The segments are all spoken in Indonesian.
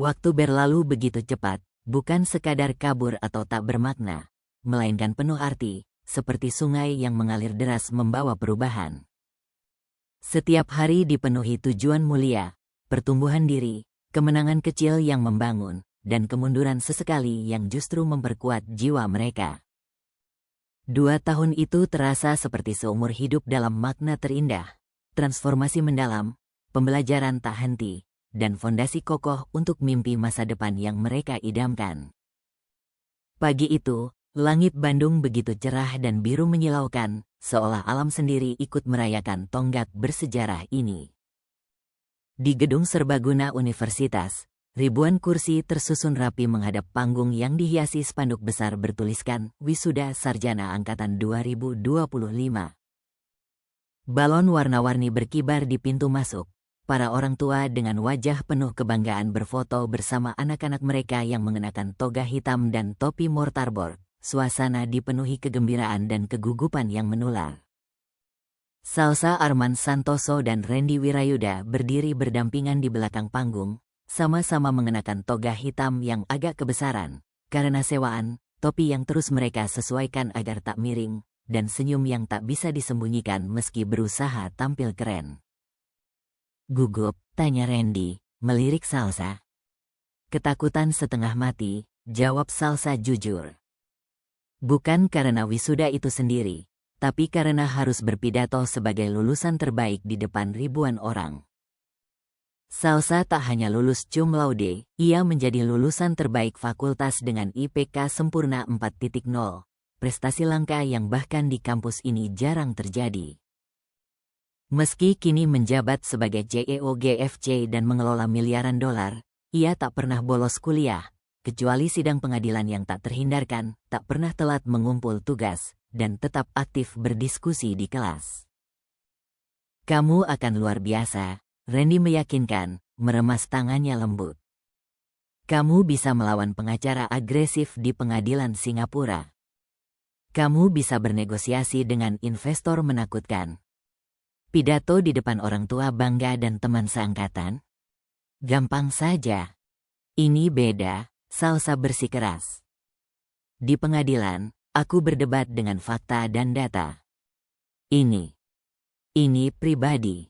Waktu berlalu begitu cepat, bukan sekadar kabur atau tak bermakna, melainkan penuh arti, seperti sungai yang mengalir deras membawa perubahan. Setiap hari dipenuhi tujuan mulia, pertumbuhan diri, kemenangan kecil yang membangun, dan kemunduran sesekali yang justru memperkuat jiwa mereka. 2 tahun itu terasa seperti seumur hidup dalam makna terindah, transformasi mendalam, pembelajaran tak henti, dan fondasi kokoh untuk mimpi masa depan yang mereka idamkan. Pagi itu, langit Bandung begitu cerah dan biru menyilaukan, seolah alam sendiri ikut merayakan tonggak bersejarah ini. Di gedung serbaguna universitas, ribuan kursi tersusun rapi menghadap panggung yang dihiasi spanduk besar bertuliskan Wisuda Sarjana Angkatan 2025. Balon warna-warni berkibar di pintu masuk. Para orang tua dengan wajah penuh kebanggaan berfoto bersama anak-anak mereka yang mengenakan toga hitam dan topi mortarboard. Suasana dipenuhi kegembiraan dan kegugupan yang menular. Salsa Arman Santoso dan Randy Wirayuda berdiri berdampingan di belakang panggung, sama-sama mengenakan toga hitam yang agak kebesaran, karena sewaan, topi yang terus mereka sesuaikan agar tak miring, dan senyum yang tak bisa disembunyikan meski berusaha tampil keren. Gugup, tanya Randy, melirik Salsa. Ketakutan setengah mati, jawab Salsa jujur. Bukan karena wisuda itu sendiri, tapi karena harus berpidato sebagai lulusan terbaik di depan ribuan orang. Salsa tak hanya lulus cum laude, ia menjadi lulusan terbaik fakultas dengan IPK sempurna 4.0, prestasi langka yang bahkan di kampus ini jarang terjadi. Meski kini menjabat sebagai CEO GFC dan mengelola miliaran dolar, ia tak pernah bolos kuliah, kecuali sidang pengadilan yang tak terhindarkan, tak pernah telat mengumpul tugas, dan tetap aktif berdiskusi di kelas. Kamu akan luar biasa, Randy meyakinkan, meremas tangannya lembut. Kamu bisa melawan pengacara agresif di pengadilan Singapura. Kamu bisa bernegosiasi dengan investor menakutkan. Pidato di depan orang tua bangga dan teman seangkatan? Gampang saja. Ini beda, Salsa bersikeras. Di pengadilan, aku berdebat dengan fakta dan data. Ini pribadi.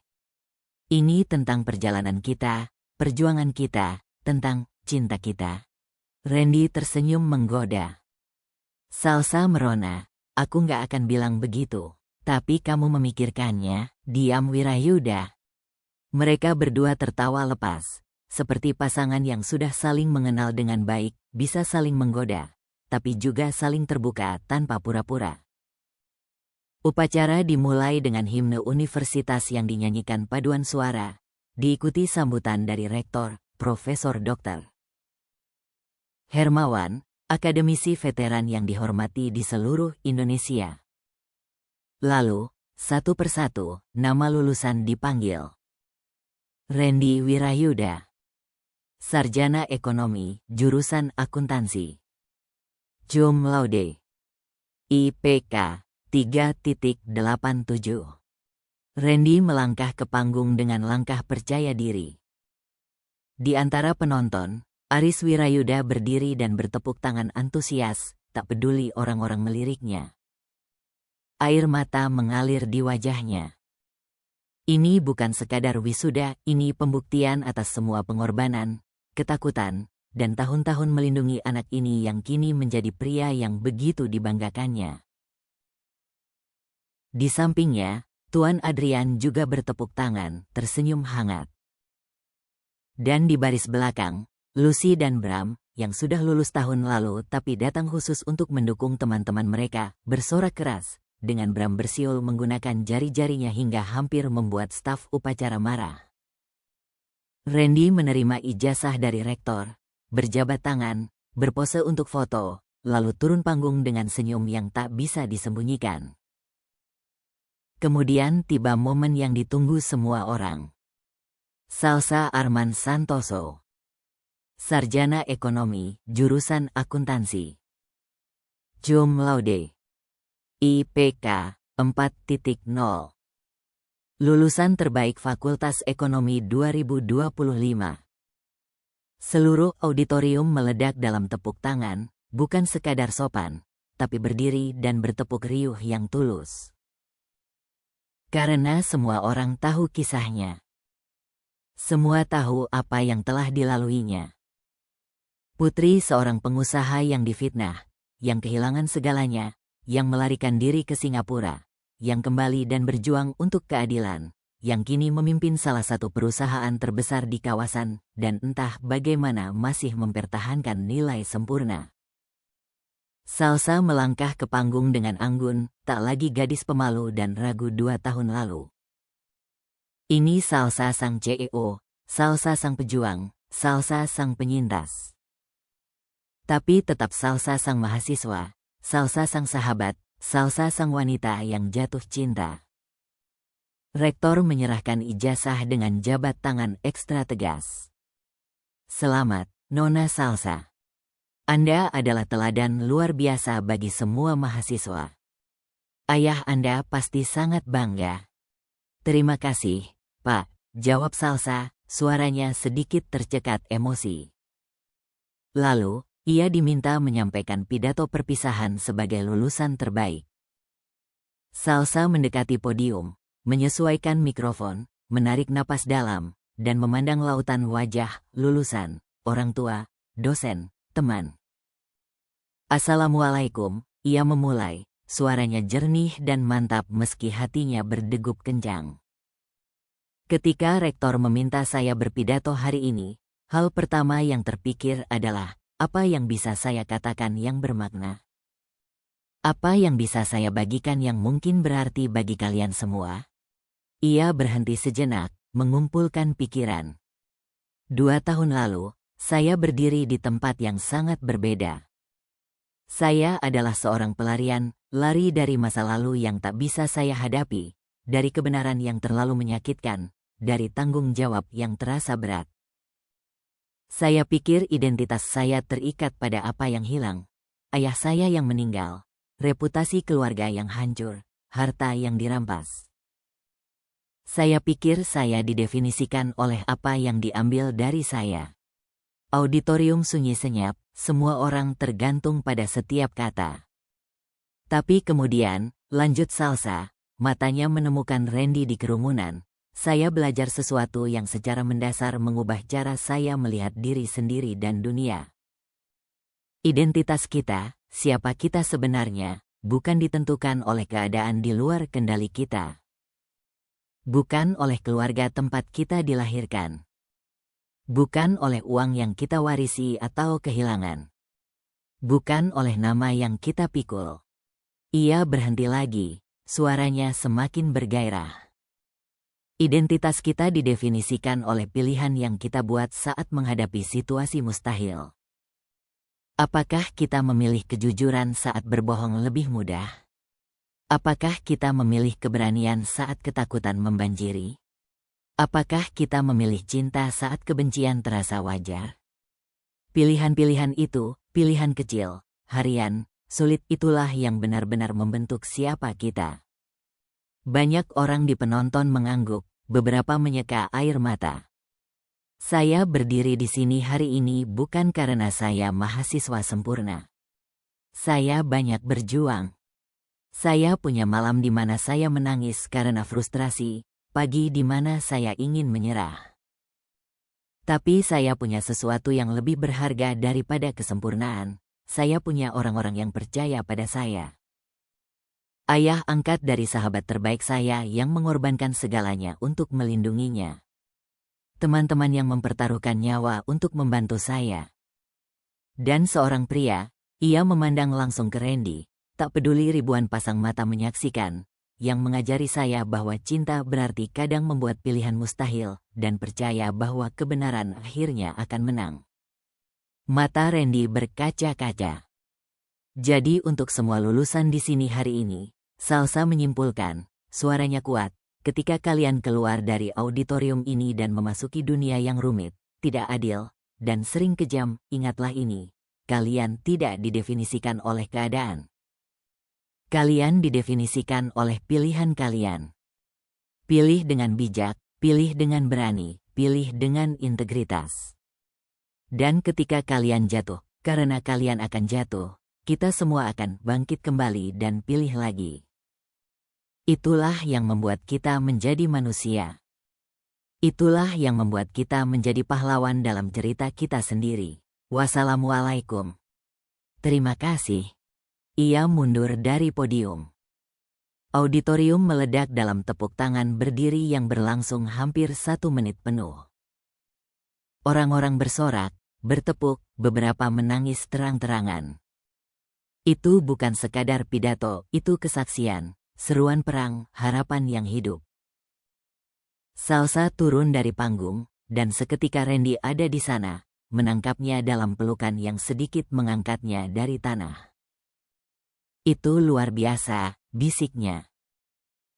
Ini tentang perjalanan kita, perjuangan kita, tentang cinta kita. Randy tersenyum menggoda. Salsa merona, aku nggak akan bilang begitu. Tapi kamu memikirkannya, diam Wirayuda. Mereka berdua tertawa lepas, seperti pasangan yang sudah saling mengenal dengan baik, bisa saling menggoda, tapi juga saling terbuka tanpa pura-pura. Upacara dimulai dengan himne universitas yang dinyanyikan paduan suara, diikuti sambutan dari rektor, Profesor Dr. Hermawan, akademisi veteran yang dihormati di seluruh Indonesia. Lalu, satu persatu, nama lulusan dipanggil. Randy Wirayuda, Sarjana Ekonomi, jurusan Akuntansi. Cum laude. IPK 3.87. Randy melangkah ke panggung dengan langkah percaya diri. Di antara penonton, Aris Wirayuda berdiri dan bertepuk tangan antusias, tak peduli orang-orang meliriknya. Air mata mengalir di wajahnya. Ini bukan sekadar wisuda, ini pembuktian atas semua pengorbanan, ketakutan, dan tahun-tahun melindungi anak ini yang kini menjadi pria yang begitu dibanggakannya. Di sampingnya, Tuan Adrian juga bertepuk tangan, tersenyum hangat. Dan di baris belakang, Lucy dan Bram, yang sudah lulus tahun lalu tapi datang khusus untuk mendukung teman-teman mereka, bersorak keras. Dengan Bram bersiul menggunakan jari-jarinya hingga hampir membuat staf upacara marah. Randy menerima ijazah dari rektor, berjabat tangan, berpose untuk foto, lalu turun panggung dengan senyum yang tak bisa disembunyikan. Kemudian tiba momen yang ditunggu semua orang. Salsa Arman Santoso, Sarjana Ekonomi, jurusan Akuntansi. Cum laude. IPK 4.0. Lulusan terbaik Fakultas Ekonomi 2025. Seluruh auditorium meledak dalam tepuk tangan, bukan sekadar sopan, tapi berdiri dan bertepuk riuh yang tulus. Karena semua orang tahu kisahnya. Semua tahu apa yang telah dilaluinya. Putri seorang pengusaha yang difitnah, yang kehilangan segalanya, yang melarikan diri ke Singapura, yang kembali dan berjuang untuk keadilan, yang kini memimpin salah satu perusahaan terbesar di kawasan, dan entah bagaimana masih mempertahankan nilai sempurna. Salsa melangkah ke panggung dengan anggun, tak lagi gadis pemalu dan ragu 2 tahun lalu. Ini Salsa sang CEO, Salsa sang pejuang, Salsa sang penyintas. Tapi tetap Salsa sang mahasiswa, Salsa sang sahabat, Salsa sang wanita yang jatuh cinta. Rektor menyerahkan ijazah dengan jabat tangan ekstra tegas. Selamat, Nona Salsa. Anda adalah teladan luar biasa bagi semua mahasiswa. Ayah Anda pasti sangat bangga. Terima kasih, Pak, jawab Salsa, suaranya sedikit tercekat emosi. Lalu, ia diminta menyampaikan pidato perpisahan sebagai lulusan terbaik. Salsa mendekati podium, menyesuaikan mikrofon, menarik napas dalam, dan memandang lautan wajah, lulusan, orang tua, dosen, teman. Assalamualaikum, ia memulai, suaranya jernih dan mantap meski hatinya berdegup kencang. Ketika rektor meminta saya berpidato hari ini, hal pertama yang terpikir adalah, apa yang bisa saya katakan yang bermakna? Apa yang bisa saya bagikan yang mungkin berarti bagi kalian semua? Ia berhenti sejenak, mengumpulkan pikiran. 2 tahun lalu, saya berdiri di tempat yang sangat berbeda. Saya adalah seorang pelarian, lari dari masa lalu yang tak bisa saya hadapi, dari kebenaran yang terlalu menyakitkan, dari tanggung jawab yang terasa berat. Saya pikir identitas saya terikat pada apa yang hilang. Ayah saya yang meninggal, reputasi keluarga yang hancur, harta yang dirampas. Saya pikir saya didefinisikan oleh apa yang diambil dari saya. Auditorium sunyi senyap, semua orang tergantung pada setiap kata. Tapi kemudian, lanjut Salsa, matanya menemukan Randy di kerumunan. Saya belajar sesuatu yang secara mendasar mengubah cara saya melihat diri sendiri dan dunia. Identitas kita, siapa kita sebenarnya, bukan ditentukan oleh keadaan di luar kendali kita. Bukan oleh keluarga tempat kita dilahirkan. Bukan oleh uang yang kita warisi atau kehilangan. Bukan oleh nama yang kita pikul. Ia berhenti lagi, suaranya semakin bergairah. Identitas kita didefinisikan oleh pilihan yang kita buat saat menghadapi situasi mustahil. Apakah kita memilih kejujuran saat berbohong lebih mudah? Apakah kita memilih keberanian saat ketakutan membanjiri? Apakah kita memilih cinta saat kebencian terasa wajar? Pilihan-pilihan itu, pilihan kecil, harian, sulit itulah yang benar-benar membentuk siapa kita. Banyak orang di penonton mengangguk, beberapa menyeka air mata. Saya berdiri di sini hari ini bukan karena saya mahasiswa sempurna. Saya banyak berjuang. Saya punya malam di mana saya menangis karena frustrasi, pagi di mana saya ingin menyerah. Tapi saya punya sesuatu yang lebih berharga daripada kesempurnaan. Saya punya orang-orang yang percaya pada saya. Ayah angkat dari sahabat terbaik saya yang mengorbankan segalanya untuk melindunginya. Teman-teman yang mempertaruhkan nyawa untuk membantu saya. Dan seorang pria, ia memandang langsung ke Randy. Tak peduli ribuan pasang mata menyaksikan, yang mengajari saya bahwa cinta berarti kadang membuat pilihan mustahil, dan percaya bahwa kebenaran akhirnya akan menang. Mata Randy berkaca-kaca. Jadi untuk semua lulusan di sini hari ini, Salsa menyimpulkan, suaranya kuat, ketika kalian keluar dari auditorium ini dan memasuki dunia yang rumit, tidak adil, dan sering kejam, ingatlah ini, kalian tidak didefinisikan oleh keadaan. Kalian didefinisikan oleh pilihan kalian. Pilih dengan bijak, pilih dengan berani, pilih dengan integritas. Dan ketika kalian jatuh, karena kalian akan jatuh, kita semua akan bangkit kembali dan pilih lagi. Itulah yang membuat kita menjadi manusia. Itulah yang membuat kita menjadi pahlawan dalam cerita kita sendiri. Wassalamualaikum. Terima kasih. Ia mundur dari podium. Auditorium meledak dalam tepuk tangan berdiri yang berlangsung hampir 1 menit penuh. Orang-orang bersorak, bertepuk, beberapa menangis terang-terangan. Itu bukan sekadar pidato, itu kesaksian, seruan perang, harapan yang hidup. Salsa turun dari panggung, dan seketika Randy ada di sana, menangkapnya dalam pelukan yang sedikit mengangkatnya dari tanah. Itu luar biasa, bisiknya.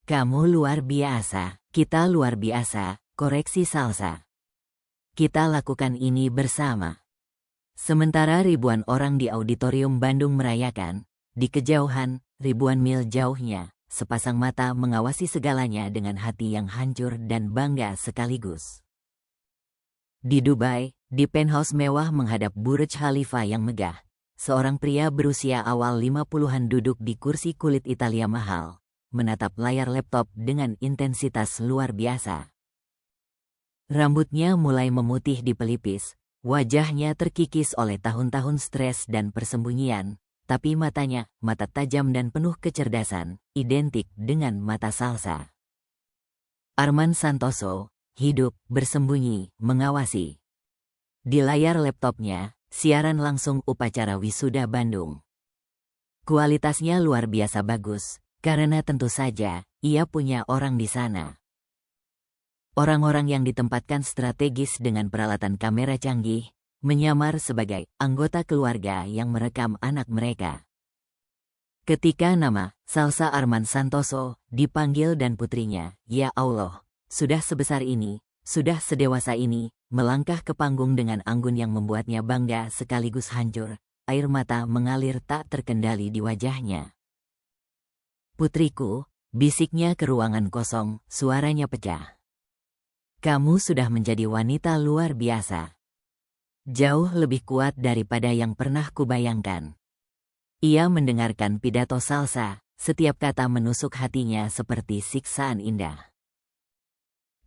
Kamu luar biasa, kita luar biasa, koreksi Salsa. Kita lakukan ini bersama. Sementara ribuan orang di auditorium Bandung merayakan, di kejauhan, ribuan mil jauhnya, sepasang mata mengawasi segalanya dengan hati yang hancur dan bangga sekaligus. Di Dubai, di penthouse mewah menghadap Burj Khalifa yang megah, seorang pria berusia awal 50-an duduk di kursi kulit Italia mahal, menatap layar laptop dengan intensitas luar biasa. Rambutnya mulai memutih di pelipis, wajahnya terkikis oleh tahun-tahun stres dan persembunyian, tapi matanya, mata tajam dan penuh kecerdasan, identik dengan mata Salsa. Arman Santoso, hidup, bersembunyi, mengawasi. Di layar laptopnya, siaran langsung upacara wisuda Bandung. Kualitasnya luar biasa bagus, karena tentu saja, ia punya orang di sana. Orang-orang yang ditempatkan strategis dengan peralatan kamera canggih, menyamar sebagai anggota keluarga yang merekam anak mereka. Ketika nama Salsa Arman Santoso dipanggil dan putrinya, ya Allah, sudah sebesar ini, sudah sedewasa ini, melangkah ke panggung dengan anggun yang membuatnya bangga sekaligus hancur, air mata mengalir tak terkendali di wajahnya. Putriku, bisiknya ke ruangan kosong, suaranya pecah. Kamu sudah menjadi wanita luar biasa. Jauh lebih kuat daripada yang pernah kubayangkan. Ia mendengarkan pidato Salsa, setiap kata menusuk hatinya seperti siksaan indah.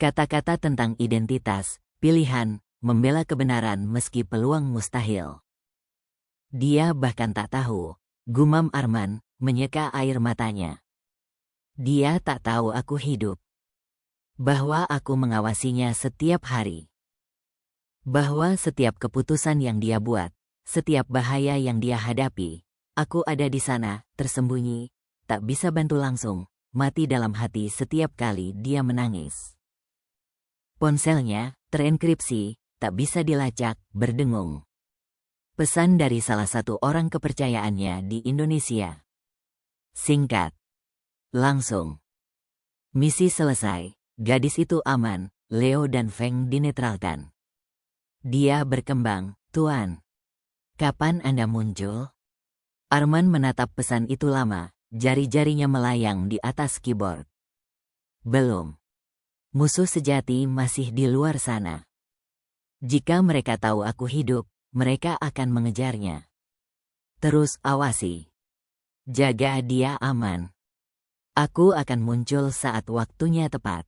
Kata-kata tentang identitas, pilihan, membela kebenaran meski peluang mustahil. Dia bahkan tak tahu, gumam Arman, menyeka air matanya. Dia tak tahu aku hidup. Bahwa aku mengawasinya setiap hari. Bahwa setiap keputusan yang dia buat, setiap bahaya yang dia hadapi, aku ada di sana, tersembunyi, tak bisa bantu langsung, mati dalam hati setiap kali dia menangis. Ponselnya, terenkripsi, tak bisa dilacak, berdengung. Pesan dari salah satu orang kepercayaannya di Indonesia. Singkat. Langsung. Misi selesai. Gadis itu aman, Leo dan Feng dinetralkan. Dia berkembang, Tuan. Kapan Anda muncul? Arman menatap pesan itu lama, jari-jarinya melayang di atas keyboard. Belum. Musuh sejati masih di luar sana. Jika mereka tahu aku hidup, mereka akan mengejarnya. Terus awasi. Jaga dia aman. Aku akan muncul saat waktunya tepat.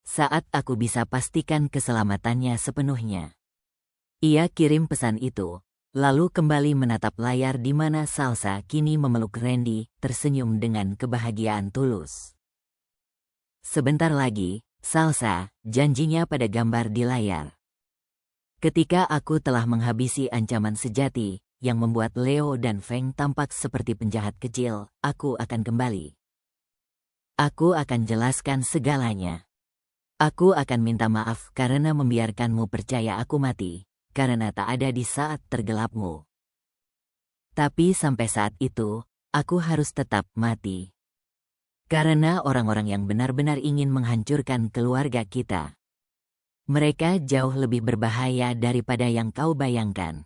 Saat aku bisa pastikan keselamatannya sepenuhnya. Ia kirim pesan itu, lalu kembali menatap layar di mana Salsa kini memeluk Randy, tersenyum dengan kebahagiaan tulus. Sebentar lagi, Salsa, janjinya pada gambar di layar. Ketika aku telah menghabisi ancaman sejati, yang membuat Leo dan Feng tampak seperti penjahat kecil, aku akan kembali. Aku akan jelaskan segalanya. Aku akan minta maaf karena membiarkanmu percaya aku mati, karena tak ada di saat tergelapmu. Tapi sampai saat itu, aku harus tetap mati. Karena orang-orang yang benar-benar ingin menghancurkan keluarga kita. Mereka jauh lebih berbahaya daripada yang kau bayangkan.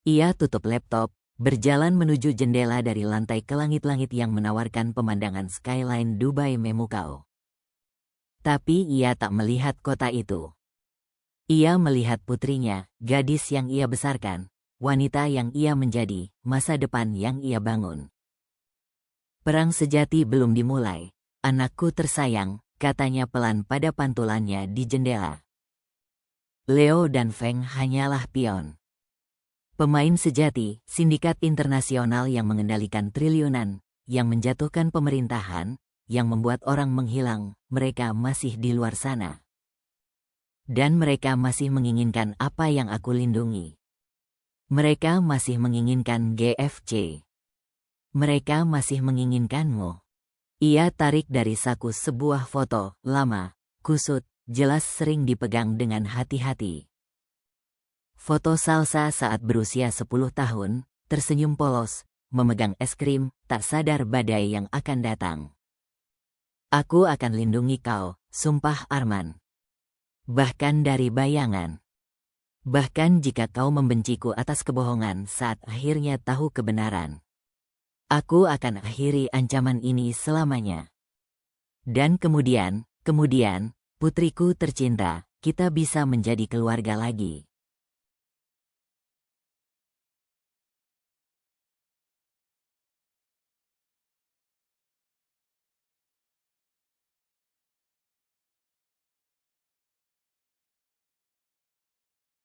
Ia tutup laptop, berjalan menuju jendela dari lantai ke langit-langit yang menawarkan pemandangan skyline Dubai memukau. Tapi ia tak melihat kota itu. Ia melihat putrinya, gadis yang ia besarkan, wanita yang ia menjadi, masa depan yang ia bangun. Perang sejati belum dimulai. Anakku tersayang, katanya pelan pada pantulannya di jendela. Leo dan Feng hanyalah pion. Pemain sejati, sindikat internasional yang mengendalikan triliunan, yang menjatuhkan pemerintahan, yang membuat orang menghilang, mereka masih di luar sana. Dan mereka masih menginginkan apa yang aku lindungi. Mereka masih menginginkan GFC. Mereka masih menginginkanmu. Ia tarik dari saku sebuah foto, lama, kusut, jelas sering dipegang dengan hati-hati. Foto Salsa saat berusia 10 tahun, tersenyum polos, memegang es krim, tak sadar badai yang akan datang. Aku akan lindungi kau, sumpah Arman. Bahkan dari bayangan. Bahkan jika kau membenciku atas kebohongan saat akhirnya tahu kebenaran. Aku akan akhiri ancaman ini selamanya. Dan kemudian, putriku tercinta, kita bisa menjadi keluarga lagi.